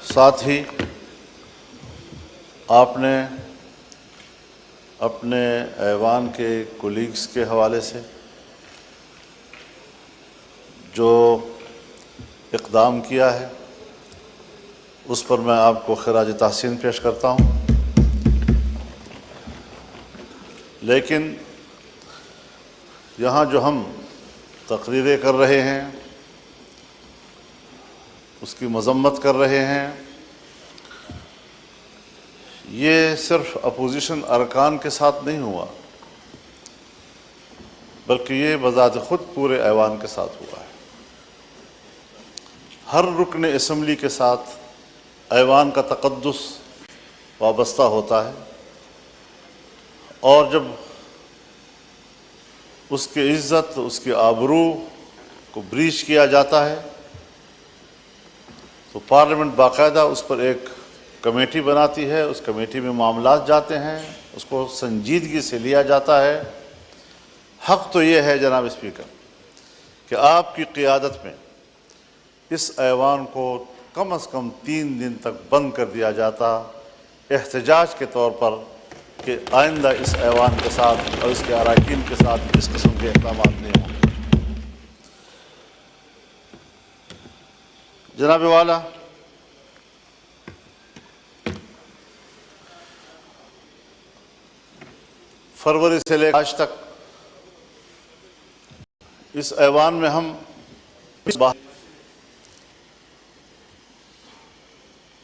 ساتھ ہی آپ نے اپنے ایوان کے کولیگز کے حوالے سے جو اقدام کیا ہے اس پر میں آپ کو خراج تحسین پیش کرتا ہوں، لیکن یہاں جو ہم تقریریں کر رہے ہیں، اس کی مذمت کر رہے ہیں، یہ صرف اپوزیشن ارکان کے ساتھ نہیں ہوا، بلکہ یہ بذات خود پورے ایوان کے ساتھ ہوا ہے۔ ہر رکن اسمبلی کے ساتھ ایوان کا تقدس وابستہ ہوتا ہے، اور جب اس کی عزت، اس کی آبرو کو بریچ کیا جاتا ہے تو پارلیمنٹ باقاعدہ اس پر ایک کمیٹی بناتی ہے، اس کمیٹی میں معاملات جاتے ہیں، اس کو سنجیدگی سے لیا جاتا ہے۔ حق تو یہ ہے جناب اسپیکر کہ آپ کی قیادت میں اس ایوان کو کم از کم 3 دن تک بند کر دیا جاتا احتجاج کے طور پر کہ آئندہ اس ایوان کے ساتھ اور اس کے اراکین کے ساتھ اس قسم کے اقدامات نہیں ہوں گے۔ جناب والا، فروری سے لے کر آج تک اس ایوان میں ہم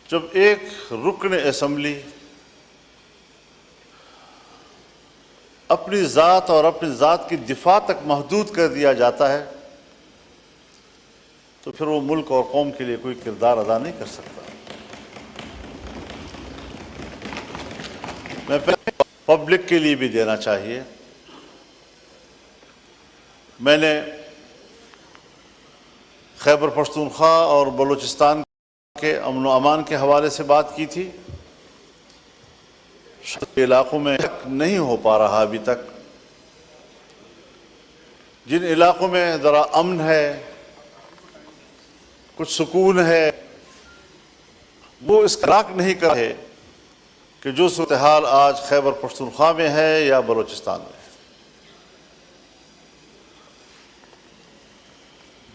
جب ایک رکن اسمبلی اپنی ذات اور اپنی ذات کی دفاع تک محدود کر دیا جاتا ہے تو پھر وہ ملک اور قوم کے لیے کوئی کردار ادا نہیں کر سکتا۔ میں پبلک کے لیے بھی دینا چاہیے۔ میں نے خیبر پختونخوا اور بلوچستان کے امن و امان کے حوالے سے بات کی تھی۔ علاقوں میں نہیں ہو پا رہا ابھی تک۔ جن علاقوں میں ذرا امن ہے، کچھ سکون ہے، وہ اس لاق نہیں کر رہے کہ جو صورتحال آج خیبر پختونخوا میں ہے یا بلوچستان میں ہے۔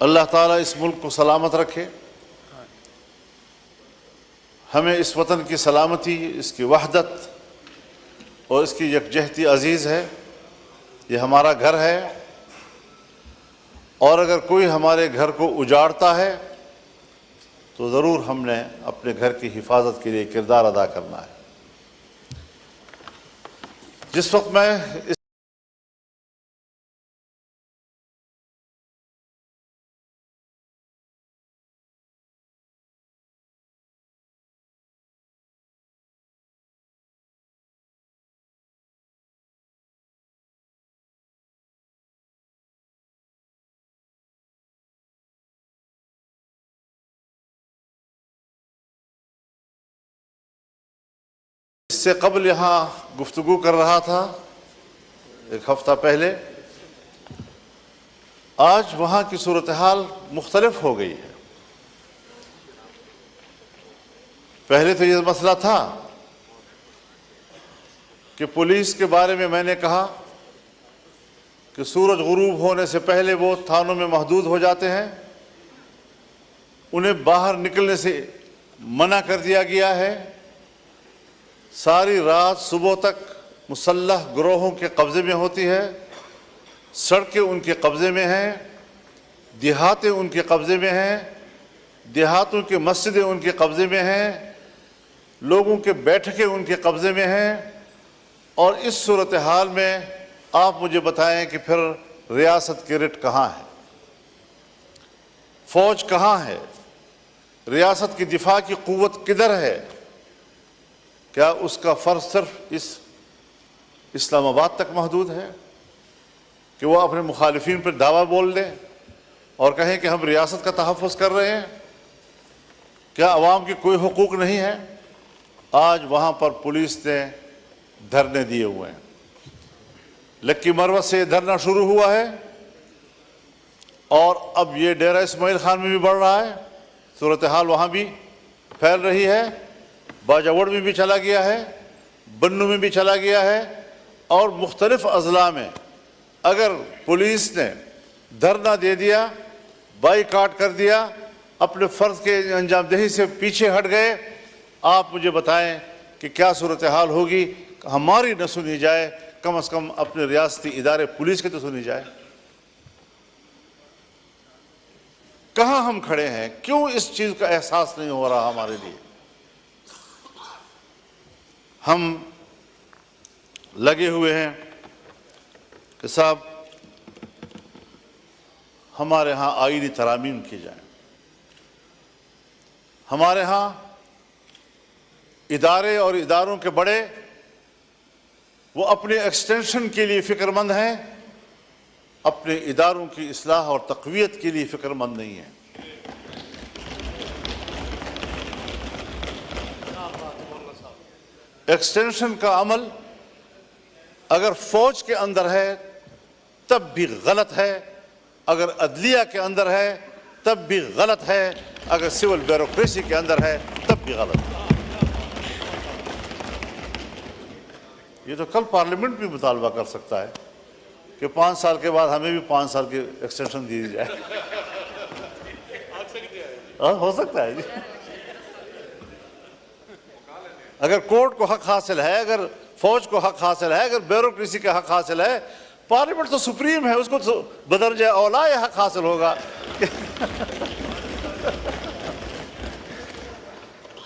اللہ تعالیٰ اس ملک کو سلامت رکھے، ہمیں اس وطن کی سلامتی، اس کی وحدت اور اس کی یکجہتی عزیز ہے۔ یہ ہمارا گھر ہے، اور اگر کوئی ہمارے گھر کو اجاڑتا ہے تو ضرور ہم نے اپنے گھر کی حفاظت کے لیے کردار ادا کرنا ہے۔ جس وقت میں اس سے قبل یہاں گفتگو کر رہا تھا 1 ہفتہ پہلے، آج وہاں کی صورتحال مختلف ہو گئی ہے۔ پہلے تو یہ مسئلہ تھا کہ پولیس کے بارے میں نے کہا کہ سورج غروب ہونے سے پہلے وہ تھانوں میں محدود ہو جاتے ہیں، انہیں باہر نکلنے سے منع کر دیا گیا ہے، ساری رات صبح تک مسلح گروہوں کے قبضے میں ہوتی ہے، سڑکیں ان کے قبضے میں ہیں، دیہاتیں ان کے قبضے میں ہیں، دیہاتوں کی مسجدیں ان کے قبضے میں ہیں، لوگوں کے بیٹھکیں ان کے قبضے میں ہیں۔ اور اس صورتحال میں آپ مجھے بتائیں کہ پھر ریاست کی رٹ کہاں ہے، فوج کہاں ہے، ریاست کی دفاع کی قوت کدھر ہے؟ کیا اس کا فرض صرف اس اسلام آباد تک محدود ہے کہ وہ اپنے مخالفین پر دعویٰ بول دیں اور کہیں کہ ہم ریاست کا تحفظ کر رہے ہیں؟ کیا عوام کے کوئی حقوق نہیں ہے؟ آج وہاں پر پولیس نے دھرنے دیے ہوئے ہیں، لکی مروت سے یہ دھرنا شروع ہوا ہے اور اب یہ ڈیرہ اسماعیل خان میں بھی بڑھ رہا ہے۔ صورتحال وہاں بھی پھیل رہی ہے، باجوڑ میں بھی چلا گیا ہے، بنو میں بھی چلا گیا ہے، اور مختلف اضلاع میں اگر پولیس نے دھرنا دے دیا، بائیکاٹ کر دیا، اپنے فرض کے انجام دہی سے پیچھے ہٹ گئے، آپ مجھے بتائیں کہ کیا صورتحال ہوگی؟ ہماری نہ سنی جائے، کم از کم اپنے ریاستی ادارے پولیس کے تو سنی جائے۔ کہاں ہم کھڑے ہیں؟ کیوں اس چیز کا احساس نہیں ہو رہا ہمارے لیے؟ ہم لگے ہوئے ہیں کہ صاحب ہمارے ہاں آئینی ترامیم کی جائیں، ہمارے ہاں ادارے اور اداروں کے بڑے وہ اپنے ایکسٹینشن کے لیے فکر مند ہیں، اپنے اداروں کی اصلاح اور تقویت کے لیے فکر مند نہیں ہیں۔ ایکسٹینشن کا عمل اگر فوج کے اندر ہے تب بھی غلط ہے، اگر عدلیہ کے اندر ہے تب بھی غلط ہے، اگر سول بیوروکریسی کے اندر ہے تب بھی غلط ہے۔ یہ تو کل پارلیمنٹ بھی مطالبہ کر سکتا ہے کہ 5 سال کے بعد ہمیں بھی 5 سال کی ایکسٹینشن دی جائے۔ ہو سکتا ہے جی، اگر کورٹ کو حق حاصل ہے، اگر فوج کو حق حاصل ہے، اگر بیوروکریسی کا حق حاصل ہے، پارلیمنٹ تو سپریم ہے، اس کو تو بدرجہ اولا یہ حق حاصل ہوگا۔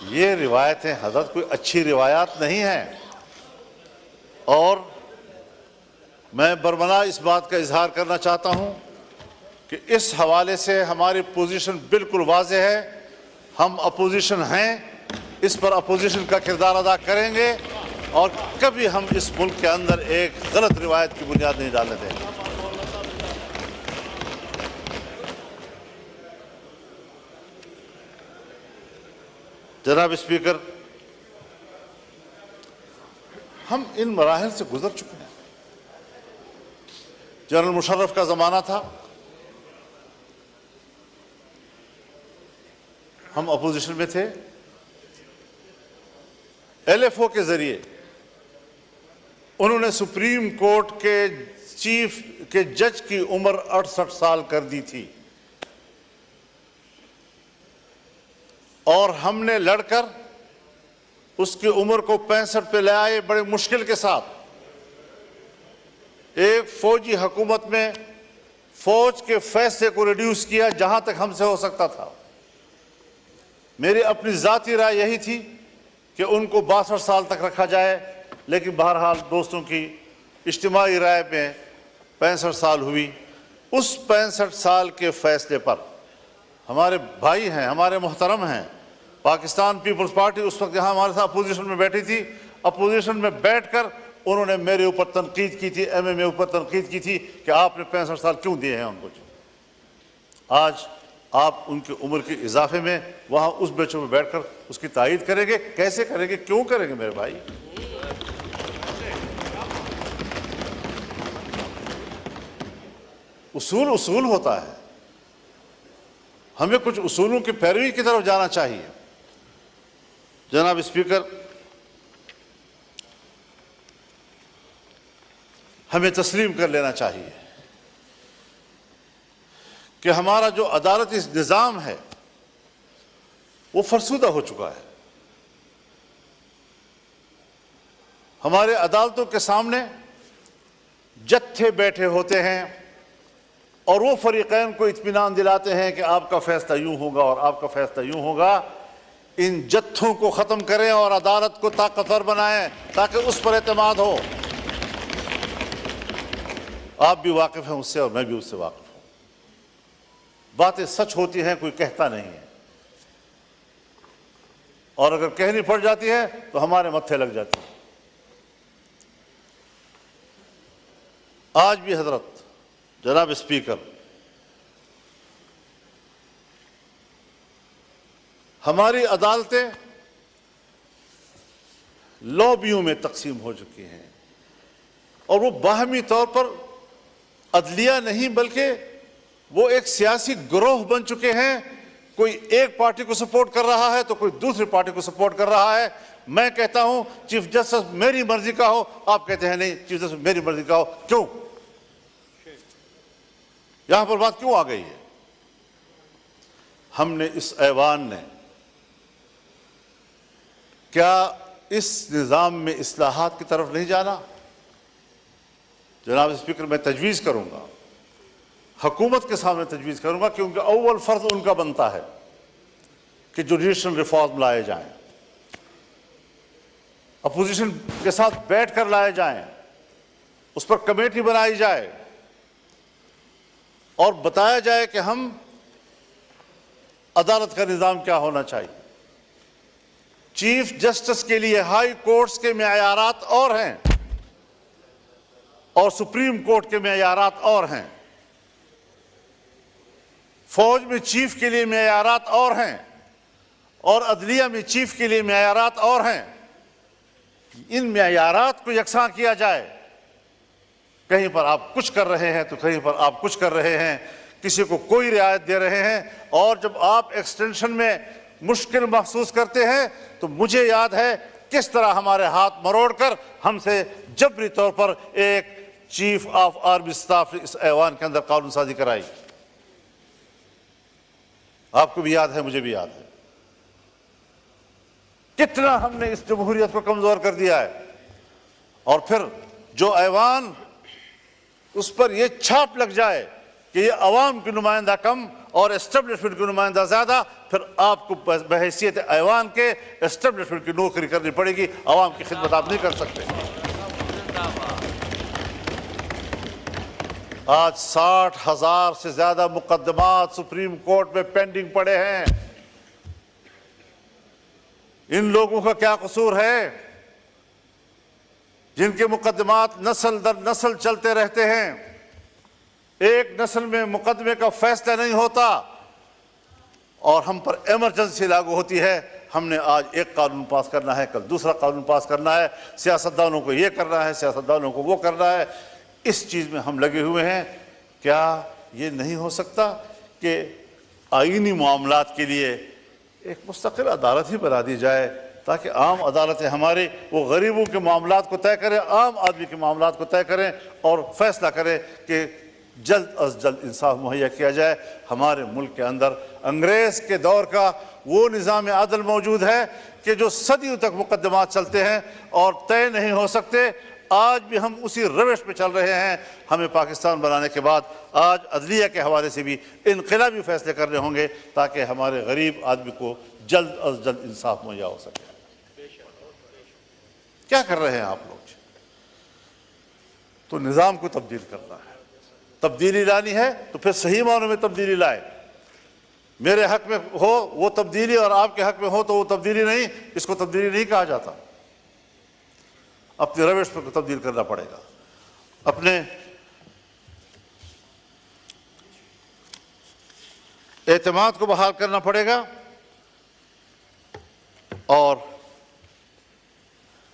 یہ روایتیں حضرت کوئی اچھی روایات نہیں ہیں، اور میں برملا اس بات کا اظہار کرنا چاہتا ہوں کہ اس حوالے سے ہماری پوزیشن بالکل واضح ہے، ہم اپوزیشن ہیں، اس پر اپوزیشن کا کردار ادا کریں گے، اور کبھی ہم اس ملک کے اندر ایک غلط روایت کی بنیاد نہیں ڈالنے دیں گے۔ جناب اسپیکر، ہم ان مراحل سے گزر چکے ہیں۔ جنرل مشرف کا زمانہ تھا، ہم اپوزیشن میں تھے، ایل ایف او کے ذریعے انہوں نے سپریم کورٹ کے جج کی عمر 68 سال کر دی تھی، اور ہم نے لڑ کر اس کی عمر کو 65 پہ لے آئے بڑے مشکل کے ساتھ۔ ایک فوجی حکومت میں فوج کے فیصلے کو ریڈیوس کیا جہاں تک ہم سے ہو سکتا تھا۔ میری اپنی ذاتی رائے یہی تھی کہ ان کو 62 سال تک رکھا جائے، لیکن بہرحال دوستوں کی اجتماعی رائے میں 65 سال ہوئی۔ اس 65 سال کے فیصلے پر ہمارے بھائی ہیں، ہمارے محترم ہیں، پاکستان پیپلز پارٹی اس وقت یہاں ہمارے ساتھ اپوزیشن میں بیٹھی تھی، اپوزیشن میں بیٹھ کر انہوں نے میرے اوپر تنقید کی تھی، ایم ایم اے اوپر تنقید کی تھی کہ آپ نے 65 سال کیوں دیے ہیں ان کو۔ آج آپ ان کی عمر کے اضافے میں وہاں اس بیچوں میں بیٹھ کر اس کی تائید کریں گے؟ کیسے کریں گے؟ کیوں کریں گے میرے بھائی؟ اصول ہوتا ہے، ہمیں کچھ اصولوں کی پیروی کی طرف جانا چاہیے۔ جناب اسپیکر، ہمیں تسلیم کر لینا چاہیے کہ ہمارا جو عدالتی نظام ہے وہ فرسودہ ہو چکا ہے۔ ہمارے عدالتوں کے سامنے جتھے بیٹھے ہوتے ہیں اور وہ فریقین کو اطمینان دلاتے ہیں کہ آپ کا فیصلہ یوں ہوگا اور آپ کا فیصلہ یوں ہوگا۔ ان جتھوں کو ختم کریں اور عدالت کو طاقتور بنائیں تاکہ اس پر اعتماد ہو۔ آپ بھی واقف ہیں اس سے اور میں بھی اس سے واقف ہوں۔ باتیں سچ ہوتی ہیں، کوئی کہتا نہیں ہے، اور اگر کہنی پڑ جاتی ہے تو ہمارے متھے لگ جاتی ہے۔ آج بھی حضرت جناب اسپیکر، ہماری عدالتیں لابیوں میں تقسیم ہو چکی ہیں، اور وہ باہمی طور پر عدلیہ نہیں بلکہ وہ ایک سیاسی گروہ بن چکے ہیں کوئی ایک پارٹی کو سپورٹ کر رہا ہے تو کوئی دوسری پارٹی کو سپورٹ کر رہا ہے. میں کہتا ہوں چیف جسٹس میری مرضی کا ہو, آپ کہتے ہیں نہیں چیف جسٹس میری مرضی کا ہو. کیوں؟ یہاں پر بات کیوں آ گئی ہے؟ ہم نے اس ایوان نے کیا اس نظام میں اصلاحات کی طرف نہیں جانا؟ جناب اسپیکر, میں تجویز کروں گا, حکومت کے سامنے تجویز کروں گا, کیونکہ اول فرض ان کا بنتا ہے کہ جوڈیشل ریفارم لائے جائیں, اپوزیشن کے ساتھ بیٹھ کر لائے جائیں, اس پر کمیٹی بنائی جائے اور بتایا جائے کہ ہم عدالت کا نظام کیا ہونا چاہیے. چیف جسٹس کے لیے ہائی کورٹس کے معیارات اور ہیں اور سپریم کورٹ کے معیارات اور ہیں. فوج میں چیف کے لیے معیارات اور ہیں اور عدلیہ میں چیف کے لیے معیارات اور ہیں. ان معیارات کو یکساں کیا جائے. کہیں پر آپ کچھ کر رہے ہیں تو کہیں پر آپ کچھ کر رہے ہیں, کسی کو کوئی رعایت دے رہے ہیں, اور جب آپ ایکسٹینشن میں مشکل محسوس کرتے ہیں تو مجھے یاد ہے کس طرح ہمارے ہاتھ مروڑ کر ہم سے جبری طور پر ایک چیف آف آرمی اسٹاف اس ایوان کے اندر قانون سازی کرائی. آپ کو بھی یاد ہے, مجھے بھی یاد ہے. کتنا ہم نے اس جمہوریت کو کمزور کر دیا ہے. اور پھر جو ایوان اس پر یہ چھاپ لگ جائے کہ یہ عوام کی نمائندہ کم اور اسٹیبلشمنٹ کی نمائندہ زیادہ, پھر آپ کو بحیثیت ایوان کے اسٹیبلشمنٹ کی نوکری کرنی پڑے گی. عوام کی خدمت آپ نہیں کر سکتے. آج 60,000 سے زیادہ مقدمات سپریم کورٹ میں پینڈنگ پڑے ہیں. ان لوگوں کا کیا قصور ہے جن کے مقدمات نسل در نسل چلتے رہتے ہیں؟ ایک نسل میں مقدمے کا فیصلہ نہیں ہوتا اور ہم پر ایمرجنسی لاگو ہوتی ہے. ہم نے آج ایک قانون پاس کرنا ہے, کل دوسرا قانون پاس کرنا ہے, سیاستدانوں کو یہ کرنا ہے, سیاستدانوں کو وہ کرنا ہے. اس چیز میں ہم لگے ہوئے ہیں. کیا یہ نہیں ہو سکتا کہ آئینی معاملات کے لیے ایک مستقل عدالت ہی بنا دی جائے تاکہ عام عدالتیں ہمارے وہ غریبوں کے معاملات کو طے کریں, عام آدمی کے معاملات کو طے کریں اور فیصلہ کریں کہ جلد از جلد انصاف مہیا کیا جائے. ہمارے ملک کے اندر انگریز کے دور کا وہ نظام عدل موجود ہے کہ جو صدیوں تک مقدمات چلتے ہیں اور طے نہیں ہو سکتے. آج بھی ہم اسی روش پہ چل رہے ہیں. ہمیں پاکستان بنانے کے بعد آج عدلیہ کے حوالے سے بھی انقلابی فیصلے کرنے ہوں گے تاکہ ہمارے غریب آدمی کو جلد از جلد انصاف مہیا ہو سکے. کیا کر رہے ہیں آپ لوگ؟ تو نظام کو تبدیل کرنا ہے, تبدیلی لانی ہے تو پھر صحیح معنوں میں تبدیلی لائے. میرے حق میں ہو وہ تبدیلی اور آپ کے حق میں ہو تو وہ تبدیلی نہیں. اس کو تبدیلی نہیں کہا جاتا. اپنے روش پر تبدیل کرنا پڑے گا, اپنے اعتماد کو بحال کرنا پڑے گا, اور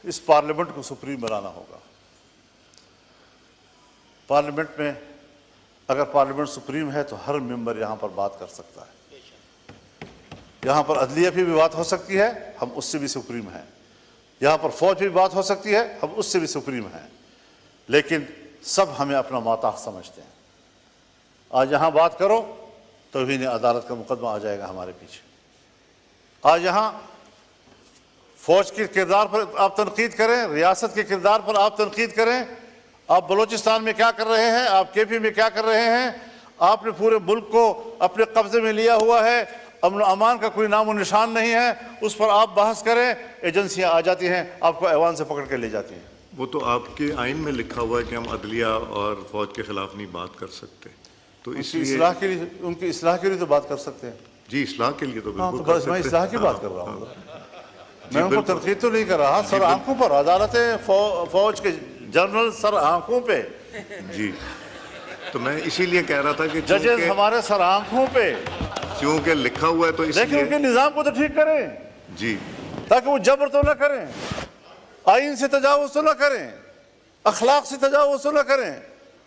اس پارلیمنٹ کو سپریم بنانا ہوگا. پارلیمنٹ میں اگر پارلیمنٹ سپریم ہے تو ہر ممبر یہاں پر بات کر سکتا ہے. یہاں پر عدلیہ پہ بھی بات ہو سکتی ہے, ہم اس سے بھی سپریم ہیں. یہاں پر فوج پہ بھی بات ہو سکتی ہے, ہم اس سے بھی سپریم ہیں. لیکن سب ہمیں اپنا ماتحت سمجھتے ہیں. آج یہاں بات کرو توہین عدالت کا مقدمہ آ جائے گا ہمارے پیچھے. آج یہاں فوج کے کردار پر آپ تنقید کریں, ریاست کے کردار پر آپ تنقید کریں. آپ بلوچستان میں کیا کر رہے ہیں, آپ کے پی میں کیا کر رہے ہیں, آپ نے پورے ملک کو اپنے قبضے میں لیا ہوا ہے, امن و امان کا کوئی نام و نشان نہیں ہے, اس پر آپ بحث کریں. ایجنسیاں آ جاتی ہیں, آپ کو ایوان سے پکڑ کے لے جاتی ہیں. وہ تو آپ کے آئین میں لکھا ہوا ہے کہ ہم عدلیہ اور فوج کے خلاف نہیں بات کر سکتے, تو اس لیے اصلاح کے لیے, ان کی اصلاح کے لیے تو بات کر سکتے ہیں. جی اصلاح کے لیے تو ہاں, تو بالکل بس میں اصلاح کی بات کر رہا ہوں. میں ان کو تنقید تو نہیں کر رہا. سر آنکھوں پر عدالتیں, فوج کے جنرل سر آنکھوں پہ. جی تو میں اسی لیے کہہ رہا تھا کہ ججز ہمارے سر آنکھوں پہ, کیونکہ لکھا ہوا ہے تو اس لیکن لیے ان کے نظام کو تو ٹھیک کریں. جی تاکہ وہ جبر تو نہ کریں, آئین سے تجاوز تو نہ کریں, اخلاق سے تجاوز تو نہ کریں,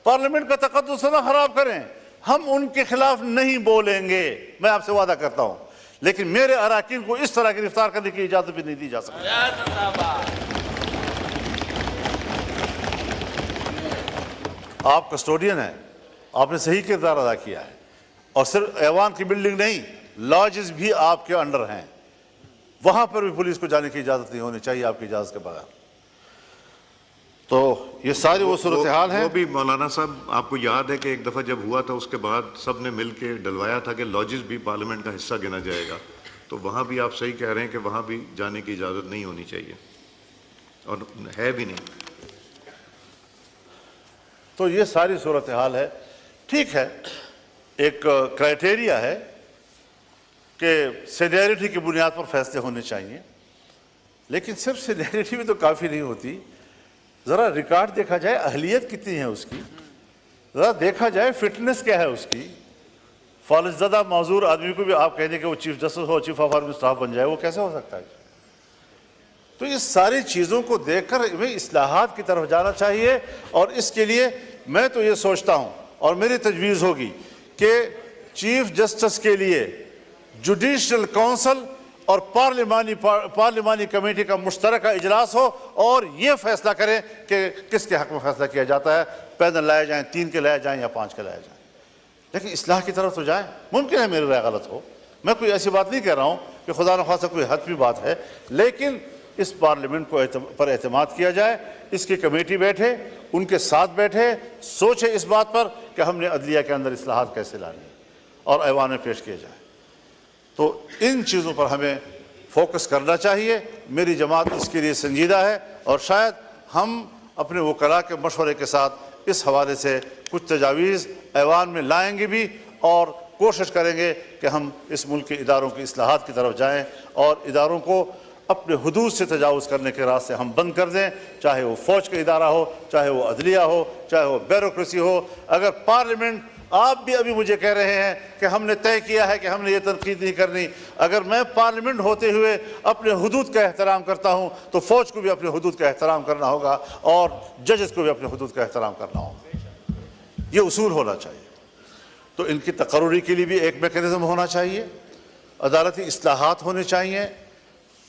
پارلیمنٹ کا تقدس تو نہ خراب کریں. ہم ان کے خلاف نہیں بولیں گے, میں آپ سے وعدہ کرتا ہوں. لیکن میرے اراکین کو اس طرح گرفتار کرنے کی اجازت بھی نہیں دی جا سکتی۔ آپ کسٹوڈین ہیں، آپ نے صحیح کردار ادا کیا ہے، اور صرف ایوان کی بلڈنگ نہیں، لاجز بھی آپ کے انڈر ہیں، وہاں پر بھی پولیس کو جانے کی اجازت نہیں ہونی چاہیے آپ کی اجازت کے بغیر۔ تو یہ ساری وہ صورتحال ہیں۔ وہ بھی مولانا صاحب آپ کو یاد ہے کہ ایک دفعہ جب ہوا تھا اس کے بعد سب نے مل کے ڈلوایا تھا کہ لاجز بھی پارلیمنٹ کا حصہ گنا جائے گا، تو وہاں بھی آپ صحیح کہہ رہے ہیں کہ وہاں بھی جانے کی اجازت نہیں ہونی چاہیے، اور ہے بھی نہیں۔ تو یہ ساری صورتحال ہے۔ ٹھیک ہے، ایک کرائٹیریا ہے کہ سینیئرٹی کی بنیاد پر فیصلے ہونے چاہیے، لیکن صرف سینیئرٹی بھی تو کافی نہیں ہوتی، ذرا ریکارڈ دیکھا جائے، اہلیت کتنی ہے اس کی، ذرا دیکھا جائے فٹنس کیا ہے اس کی۔ فالج زدہ معذور آدمی کو بھی آپ کہہ دیں کہ وہ چیف جسٹس ہو، چیف آف آرمی اسٹاف بن جائے، وہ کیسے ہو سکتا ہے؟ تو یہ ساری چیزوں کو دیکھ کر ہمیں اصلاحات کی طرف جانا چاہیے، اور اس کے لیے میں تو یہ سوچتا ہوں اور میری تجویز ہوگی کہ چیف جسٹس کے لیے جوڈیشل کونسل اور پارلیمانی کمیٹی کا مشترکہ اجلاس ہو، اور یہ فیصلہ کریں کہ کس کے حق میں فیصلہ کیا جاتا ہے، پینل لائے جائیں، 3 کے لائے جائیں یا 5 کے لائے جائیں، لیکن اصلاح کی طرف تو جائیں۔ ممکن ہے میری رائے غلط ہو، میں کوئی ایسی بات نہیں کہہ رہا ہوں کہ خدا نخواستہ کوئی حتمی بات ہے، لیکن اس پارلیمنٹ کو پر اعتماد کیا جائے، اس کی کمیٹی بیٹھے، ان کے ساتھ بیٹھے، سوچے اس بات پر کہ ہم نے عدلیہ کے اندر اصلاحات کیسے لانی اور ایوان میں پیش کیے جائیں۔ تو ان چیزوں پر ہمیں فوکس کرنا چاہیے۔ میری جماعت اس کے لیے سنجیدہ ہے، اور شاید ہم اپنے وکلاء کے مشورے کے ساتھ اس حوالے سے کچھ تجاویز ایوان میں لائیں گے بھی، اور کوشش کریں گے کہ ہم اس ملک کے اداروں کی اصلاحات کی طرف جائیں، اور اداروں کو اپنے حدود سے تجاوز کرنے کے راستے ہم بند کر دیں، چاہے وہ فوج کا ادارہ ہو، چاہے وہ عدلیہ ہو، چاہے وہ بیوروکریسی ہو۔ اگر پارلیمنٹ، آپ بھی ابھی مجھے کہہ رہے ہیں کہ ہم نے طے کیا ہے کہ ہم نے یہ تنقید نہیں کرنی، اگر میں پارلیمنٹ ہوتے ہوئے اپنے حدود کا احترام کرتا ہوں تو فوج کو بھی اپنے حدود کا احترام کرنا ہوگا، اور ججز کو بھی اپنے حدود کا احترام کرنا ہوگا۔ یہ اصول ہونا چاہیے۔ تو ان کی تقرری کے لیے بھی ایک میکینزم ہونا چاہیے، عدالتی اصلاحات ہونے چاہیے،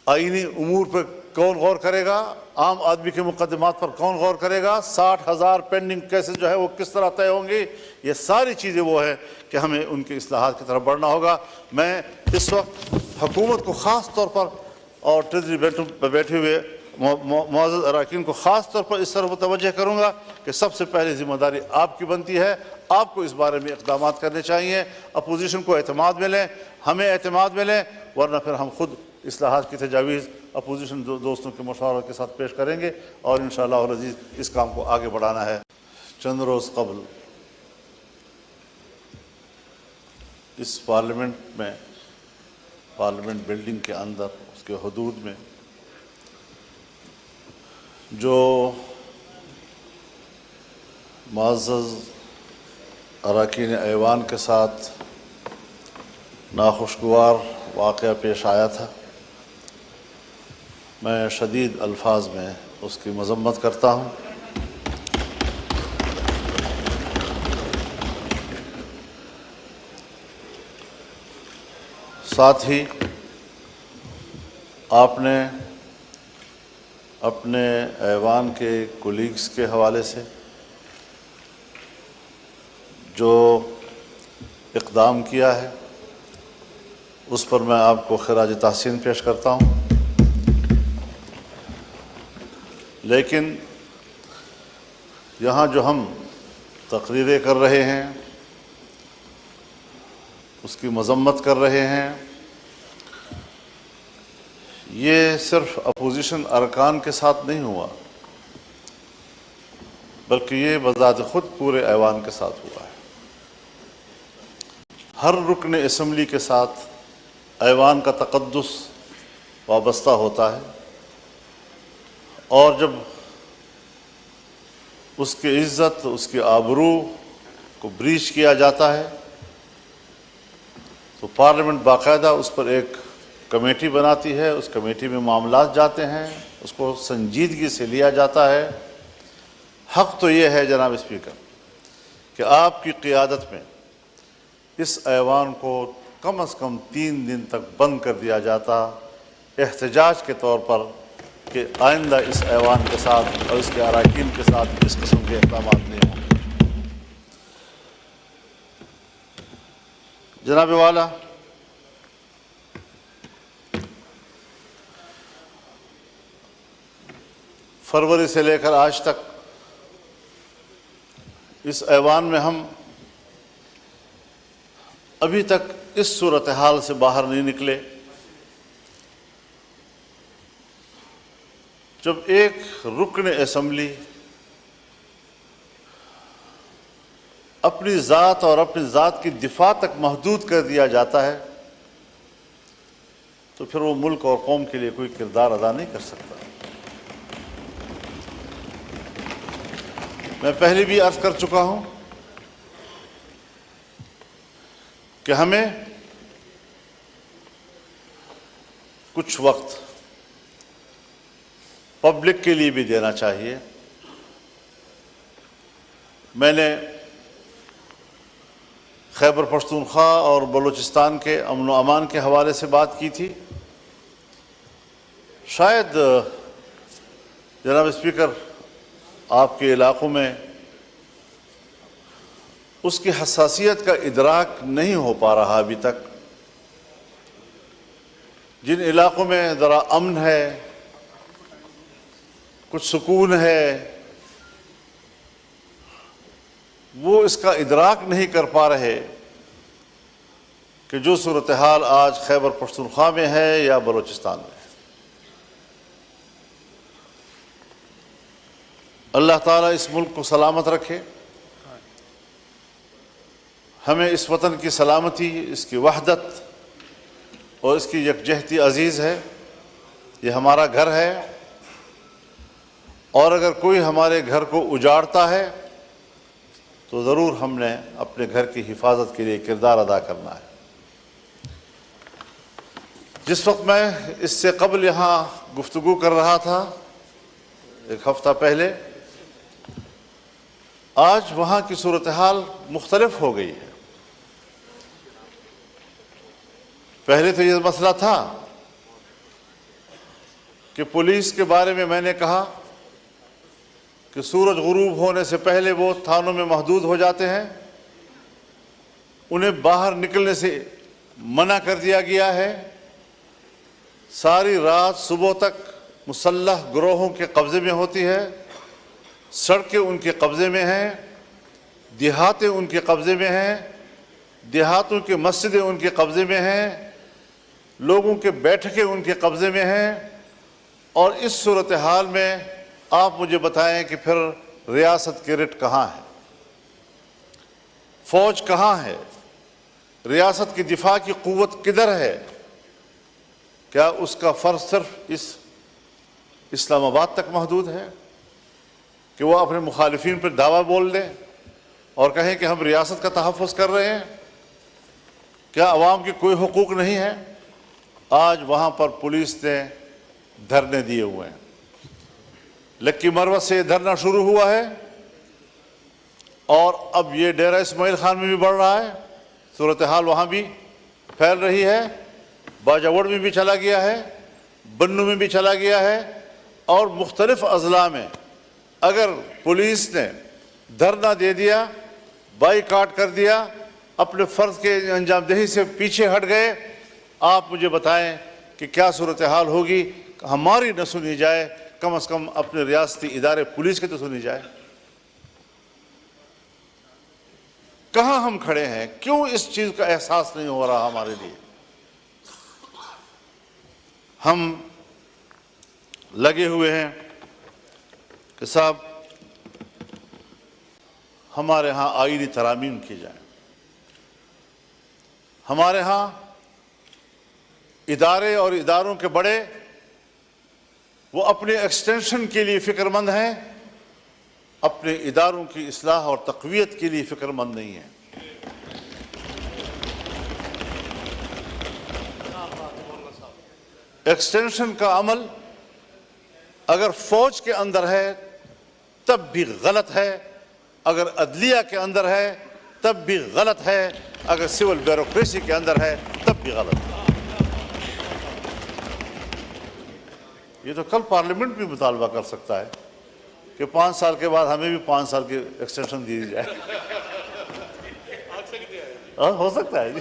آئینی امور پر کون غور کرے گا، عام آدمی کے مقدمات پر کون غور کرے گا، 60,000 پینڈنگ کیسز جو ہے وہ کس طرح طے ہوں گے، یہ ساری چیزیں وہ ہیں کہ ہمیں ان کی اصلاحات کی طرف بڑھنا ہوگا۔ میں اس وقت حکومت کو خاص طور پر اور ٹریجری پہ بیٹھے ہوئے معزز اراکین کو خاص طور پر اس طرح متوجہ کروں گا کہ سب سے پہلے ذمہ داری آپ کی بنتی ہے، آپ کو اس بارے میں اقدامات کرنے چاہیے، اپوزیشن کو اعتماد ملیں، ہمیں اعتماد ملیں، ورنہ پھر ہم خود اصلاحات کی تجاویز اپوزیشن دوستوں کے مشوروں کے ساتھ پیش کریں گے، اور انشاءاللہ العزیز اس کام کو آگے بڑھانا ہے۔ چند روز قبل اس پارلیمنٹ میں، پارلیمنٹ بلڈنگ کے اندر، اس کے حدود میں جو معزز اراکین ایوان کے ساتھ ناخوشگوار واقعہ پیش آیا تھا، میں شدید الفاظ میں اس کی مذمت کرتا ہوں۔ ساتھ ہی آپ نے اپنے ایوان کے کولیگز کے حوالے سے جو اقدام کیا ہے اس پر میں آپ کو خراج تحسین پیش کرتا ہوں، لیکن یہاں جو ہم تقریریں کر رہے ہیں، اس کی مذمت کر رہے ہیں، یہ صرف اپوزیشن ارکان کے ساتھ نہیں ہوا، بلکہ یہ بذات خود پورے ایوان کے ساتھ ہوا ہے۔ ہر رکن اسمبلی کے ساتھ ایوان کا تقدس وابستہ ہوتا ہے، اور جب اس کی عزت، اس کی آبرو کو بریچ کیا جاتا ہے تو پارلیمنٹ باقاعدہ اس پر ایک کمیٹی بناتی ہے، اس کمیٹی میں معاملات جاتے ہیں، اس کو سنجیدگی سے لیا جاتا ہے۔ حق تو یہ ہے جناب اسپیکر کہ آپ کی قیادت میں اس ایوان کو کم از کم 3 دن تک بند کر دیا جاتا احتجاج کے طور پر کہ آئندہ اس ایوان کے ساتھ اور اس کے اراکین کے ساتھ اس قسم کے اقدامات نہیں ہوں۔ جناب والا، فروری سے لے کر آج تک اس ایوان میں ہم ابھی تک اس صورتحال سے باہر نہیں نکلے جب ایک رکن اسمبلی اپنی ذات اور اپنی ذات کی دفاع تک محدود کر دیا جاتا ہے تو پھر وہ ملک اور قوم کے لیے کوئی کردار ادا نہیں کر سکتا۔ میں پہلے بھی عرض کر چکا ہوں کہ ہمیں کچھ وقت پبلک کے لیے بھی دینا چاہیے۔ میں نے خیبر پختونخوا اور بلوچستان کے امن و امان کے حوالے سے بات کی تھی۔ شاید جناب اسپیکر آپ کے علاقوں میں اس کی حساسیت کا ادراک نہیں ہو پا رہا ابھی تک۔ جن علاقوں میں ذرا امن ہے، کچھ سکون ہے، وہ اس کا ادراک نہیں کر پا رہے کہ جو صورتحال آج خیبر پختونخوا میں ہے یا بلوچستان میں ہے۔ اللہ تعالیٰ اس ملک کو سلامت رکھے، ہمیں اس وطن کی سلامتی، اس کی وحدت اور اس کی یکجہتی عزیز ہے۔ یہ ہمارا گھر ہے، اور اگر کوئی ہمارے گھر کو اجاڑتا ہے تو ضرور ہم نے اپنے گھر کی حفاظت کے لیے کردار ادا کرنا ہے۔ جس وقت میں اس سے قبل یہاں گفتگو کر رہا تھا 1 ہفتہ پہلے، آج وہاں کی صورتحال مختلف ہو گئی ہے۔ پہلے تو یہ مسئلہ تھا کہ پولیس کے بارے میں نے کہا کہ سورج غروب ہونے سے پہلے وہ تھانوں میں محدود ہو جاتے ہیں، انہیں باہر نکلنے سے منع کر دیا گیا ہے، ساری رات صبح تک مسلح گروہوں کے قبضے میں ہوتی ہے، سڑکیں ان کے قبضے میں ہیں، دیہاتیں ان کے قبضے میں ہیں، دیہاتوں کی مسجدیں ان کے قبضے میں ہیں، لوگوں کے بیٹھکیں ان کے قبضے میں ہیں۔ اور اس صورتحال میں آپ مجھے بتائیں کہ پھر ریاست کی رٹ کہاں ہے، فوج کہاں ہے، ریاست کی دفاع کی قوت کدھر ہے؟ کیا اس کا فرض صرف اس اسلام آباد تک محدود ہے کہ وہ اپنے مخالفین پر دعویٰ بول دیں اور کہیں کہ ہم ریاست کا تحفظ کر رہے ہیں؟ کیا عوام کے کوئی حقوق نہیں ہے؟ آج وہاں پر پولیس نے دھرنے دیے ہوئے ہیں، لکی مروت سے یہ دھرنا شروع ہوا ہے اور اب یہ ڈیرہ اسماعیل خان میں بھی بڑھ رہا ہے، صورتحال وہاں بھی پھیل رہی ہے، باجوڑ میں بھی چلا گیا ہے، بنو میں بھی چلا گیا ہے، اور مختلف اضلاع میں اگر پولیس نے دھرنا دے دیا، بائیکاٹ کر دیا، اپنے فرض کے انجام دہی سے پیچھے ہٹ گئے، آپ مجھے بتائیں کہ کیا صورتحال ہوگی؟ ہماری نہ سنی جائے، کم از کم اپنے ریاستی ادارے پولیس کے تو سنی جائے۔ کہاں ہم کھڑے ہیں؟ کیوں اس چیز کا احساس نہیں ہو رہا ہمارے لیے؟ ہم لگے ہوئے ہیں کہ صاحب ہمارے ہاں آئینی ترامیم کی جائیں، ہمارے ہاں ادارے اور اداروں کے بڑے وہ اپنے ایکسٹینشن کے لیے فکر مند ہیں، اپنے اداروں کی اصلاح اور تقویت کے لیے فکر مند نہیں ہیں۔ ایکسٹینشن کا عمل اگر فوج کے اندر ہے تب بھی غلط ہے، اگر عدلیہ کے اندر ہے تب بھی غلط ہے، اگر سول بیوروکریسی کے اندر ہے تب بھی غلط ہے۔ یہ تو کل پارلیمنٹ بھی مطالبہ کر سکتا ہے کہ 5 سال کے بعد ہمیں بھی 5 سال کی ایکسٹینشن دی جائے۔ ہو سکتا ہے جی،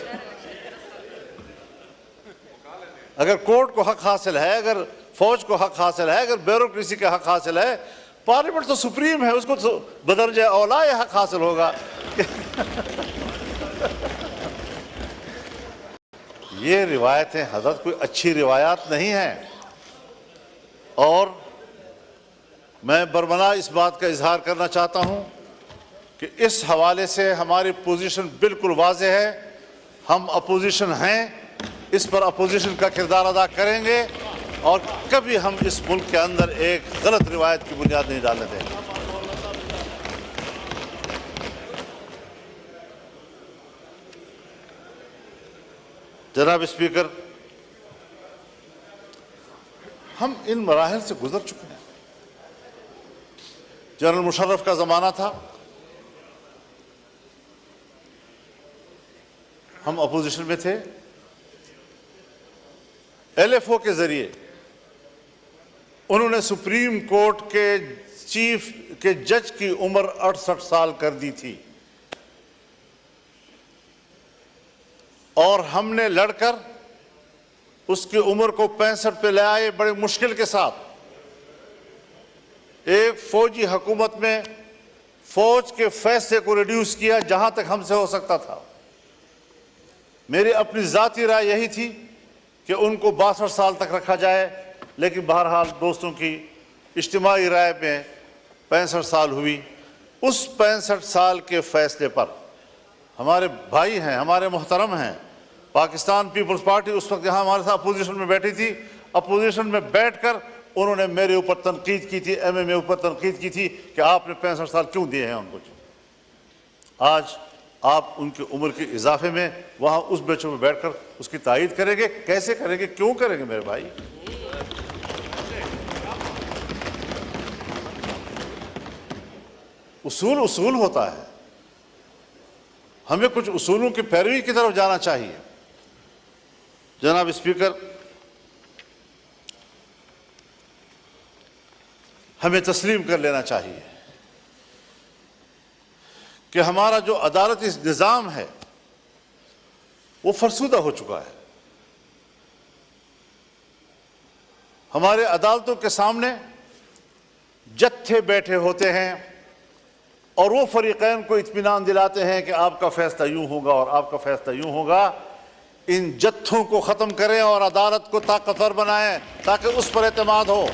اگر کورٹ کو حق حاصل ہے، اگر فوج کو حق حاصل ہے، اگر بیوروکریسی کا حق حاصل ہے، پارلیمنٹ تو سپریم ہے، اس کو تو بدرجہ اولا یہ حق حاصل ہوگا۔ یہ روایتیں حضرت کوئی اچھی روایات نہیں ہیں، اور میں برملا اس بات کا اظہار کرنا چاہتا ہوں کہ اس حوالے سے ہماری پوزیشن بالکل واضح ہے، ہم اپوزیشن ہیں، اس پر اپوزیشن کا کردار ادا کریں گے، اور کبھی ہم اس ملک کے اندر ایک غلط روایت کی بنیاد نہیں ڈالنے دیں گے۔ جناب اسپیکر، ہم ان مراحل سے گزر چکے ہیں۔ جنرل مشرف کا زمانہ تھا، ہم اپوزیشن میں تھے، ایل ایف او کے ذریعے انہوں نے سپریم کورٹ کے چیف کے جج کی عمر 68 سال کر دی تھی، اور ہم نے لڑ کر اس کی عمر کو 65 پہ لے آئے بڑے مشکل کے ساتھ۔ ایک فوجی حکومت میں فوج کے فیصلے کو ریڈیوس کیا جہاں تک ہم سے ہو سکتا تھا۔ میری اپنی ذاتی رائے یہی تھی کہ ان کو 62 سال تک رکھا جائے، لیکن بہرحال دوستوں کی اجتماعی رائے میں 65 سال ہوئی۔ اس 65 سال کے فیصلے پر ہمارے بھائی ہیں، ہمارے محترم ہیں، پاکستان پیپلز پارٹی اس وقت یہاں ہمارے ساتھ اپوزیشن میں بیٹھی تھی، اپوزیشن میں بیٹھ کر انہوں نے میرے اوپر تنقید کی تھی، ایم ایم اے اوپر تنقید کی تھی کہ آپ نے 65 سال کیوں دیے ہیں ان کو۔ آج آپ ان کی عمر کے اضافے میں وہاں اس بیچوں میں بیٹھ کر اس کی تائید کریں گے؟ کیسے کریں گے؟ کیوں کریں گے میرے بھائی؟ اصول ہوتا ہے، ہمیں کچھ اصولوں کی پیروی کی طرف جانا چاہیے۔ جناب اسپیکر، ہمیں تسلیم کر لینا چاہیے کہ ہمارا جو عدالتی نظام ہے وہ فرسودہ ہو چکا ہے۔ ہمارے عدالتوں کے سامنے جتھے بیٹھے ہوتے ہیں اور وہ فریقین کو اطمینان دلاتے ہیں کہ آپ کا فیصلہ یوں ہوگا اور آپ کا فیصلہ یوں ہوگا۔ ان جتھوں کو ختم کریں اور عدالت کو طاقتور بنائیں تاکہ اس پر اعتماد ہو۔